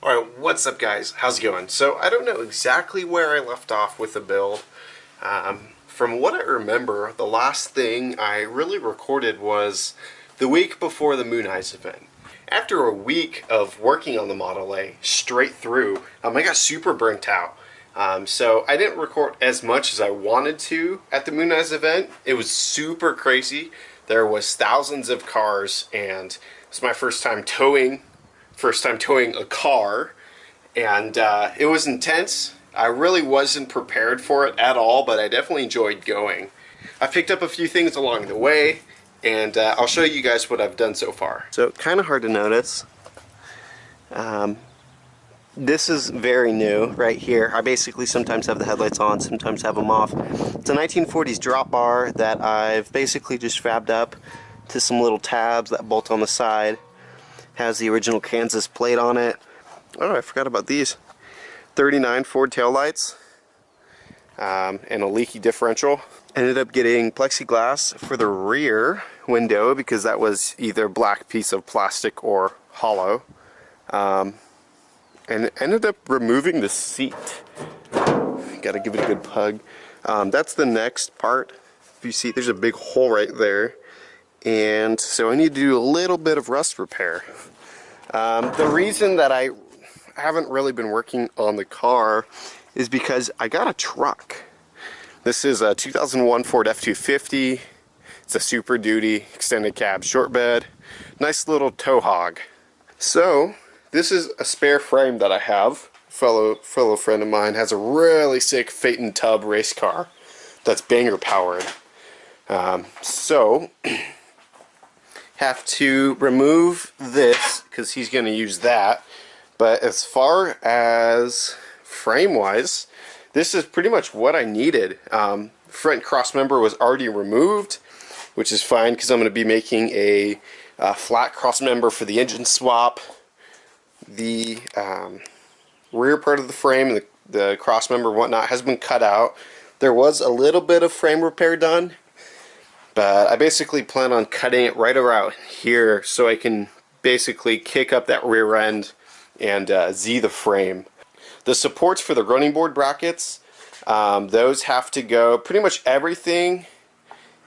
Alright, what's up guys? How's it going? So I don't know exactly where I left off with the build. From what I remember, the last thing I really recorded was the week before the MOONEYES event. After a week of working on the Model A straight through, I got super burnt out. So I didn't record as much as I wanted to at the MOONEYES event. It was super crazy. There was thousands of cars, and it's my first time towing a car, and it was intense. I really wasn't prepared for it at all, but I definitely enjoyed going. I picked up a few things along the way, and I'll show you guys what I've done so far. So kind of hard to notice. This is very new right here. I basically sometimes have the headlights on, sometimes have them off. It's a 1940s drop bar that I've basically just fabbed up to some little tabs that bolt on the side. Has the original Kansas plate on it. Oh, I forgot about these. 39 Ford taillights and a leaky differential. Ended up getting plexiglass for the rear window because that was either a black piece of plastic or hollow. And ended up removing the seat. Gotta give it a good pug. That's the next part. If you see, there's a big hole right there. And so I need to do a little bit of rust repair. The reason that I haven't really been working on the car is because I got a truck. This is a 2001 Ford F-250. It's a Super Duty extended cab short bed. Nice little tow hog. So this is a spare frame that I have. Fellow friend of mine has a really sick Phaeton Tub race car that's banger powered. So have to remove this because he's going to use that. But as far as frame wise, this is pretty much what I needed. Front cross member was already removed, which is fine because I'm going to be making a flat cross member for the engine swap. The rear part of the frame, the cross member and whatnot, has been cut out. There was a little bit of frame repair done, but I basically plan on cutting it right around here so I can basically kick up that rear end and Z the frame. The supports for the running board brackets, those have to go. Pretty much everything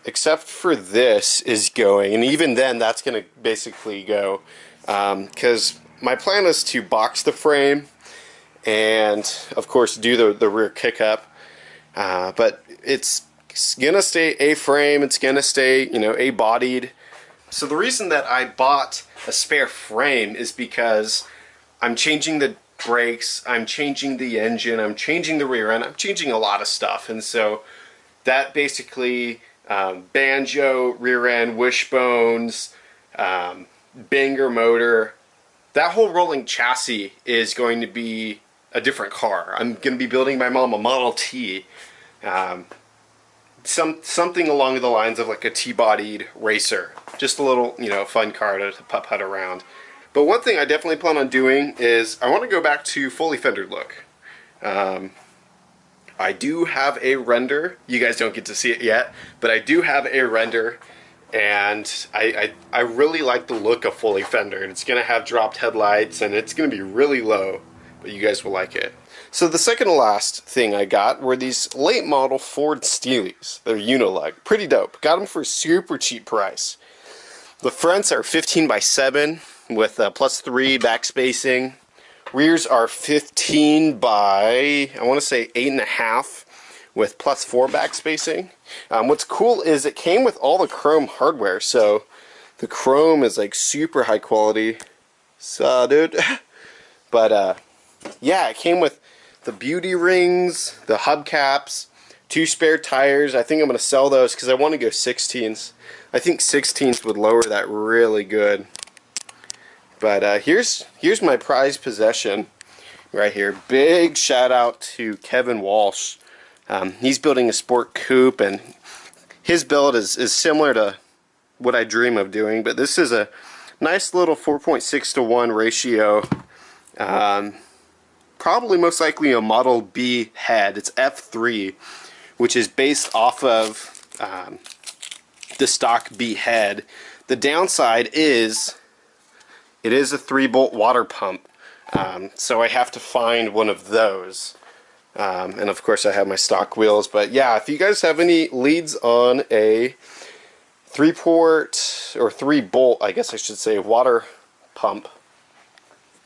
except for this is going, and even then that's going to basically go because my plan is to box the frame and of course do the rear kick up, but it's gonna stay A-frame, it's gonna stay, you know, A-bodied. So the reason that I bought a spare frame is because I'm changing the brakes, I'm changing the engine, I'm changing the rear end, I'm changing a lot of stuff, and so that basically banjo, rear end, wishbones, banger motor, that whole rolling chassis is going to be a different car. I'm going to be building my mom a Model T. Something along the lines of like a T-bodied racer. Just a little, you know, fun car to putt around. But one thing I definitely plan on doing is I want to go back to fully fendered look. I do have a render. You guys don't get to see it yet, but I do have a render, and I really like the look of fully fendered. It's going to have dropped headlights, and it's going to be really low, but you guys will like it. So the second to last thing I got were these late model Ford Steelies. They're unilug. Pretty dope. Got them for a super cheap price. The fronts are 15x7 with +3 backspacing. Rears are 15 by, I want to say 8.5 with +4 backspacing. What's cool is it came with all the chrome hardware, so the chrome is like super high quality. So dude. But yeah, it came with the beauty rings, the hubcaps, 2 spare tires. I think I'm going to sell those because I want to go 16s. I think 16s would lower that really good. But here's my prized possession right here. Big shout out to Kevin Walsh. He's building a sport coupe, and his build is similar to what I dream of doing. But this is a nice little 4.6:1 ratio. Probably most likely a Model B head. It's F3, which is based off of the stock B head. The downside is it is a 3-bolt water pump. So I have to find one of those. And of course I have my stock wheels. But yeah, if you guys have any leads on a 3-port or 3-bolt, I guess I should say, water pump,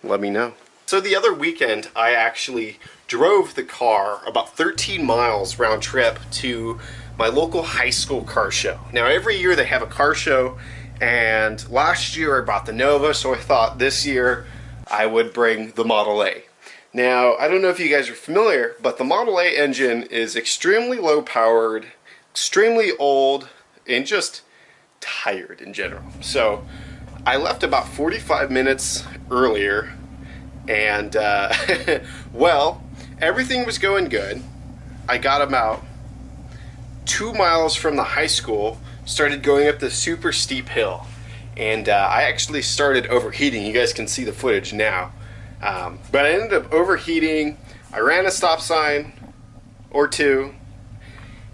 let me know. So the other weekend I actually drove the car about 13 miles round trip to my local high school car show. Now every year they have a car show, and last year I bought the Nova, so I thought this year I would bring the Model A. Now I don't know if you guys are familiar, but the Model A engine is extremely low powered, extremely old, and just tired in general. So I left about 45 minutes earlier, and well, everything was going good. I got about 2 miles from the high school, started going up the super steep hill, and I actually started overheating. You guys can see the footage now, but I ended up overheating. I ran a stop sign or two,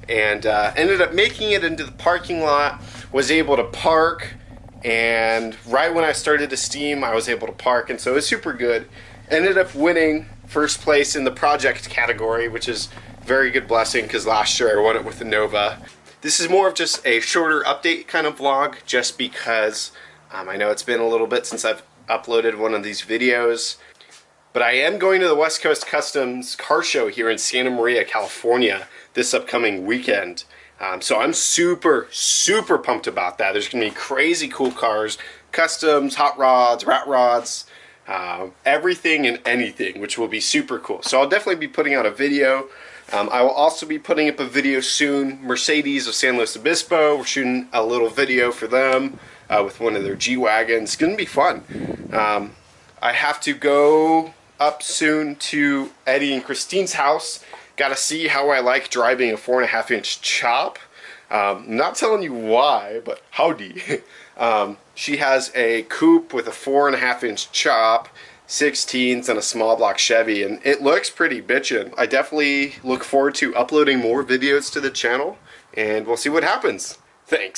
and ended up making it into the parking lot. Was able to park, and right when I started to steam, I was able to park, and so it was super good. Ended up winning first place in the project category, which is a very good blessing because last year I won it with the Nova. This is more of just a shorter update kind of vlog, just because I know it's been a little bit since I've uploaded one of these videos. But I am going to the West Coast Customs car show here in Santa Maria, California this upcoming weekend. So I'm super, super pumped about that. There's going to be crazy cool cars, customs, hot rods, rat rods, everything and anything, which will be super cool. So I'll definitely be putting out a video. I will also be putting up a video soon. Mercedes of San Luis Obispo, we're shooting a little video for them with one of their G-Wagons. It's going to be fun. I have to go up soon to Eddie and Christine's house. Got to see how I like driving a 4.5-inch chop. I'm not telling you why, but howdy. She has a coupe with a 4.5-inch chop, 16s, and a small block Chevy, and it looks pretty bitchin'. I definitely look forward to uploading more videos to the channel, and we'll see what happens. Thanks.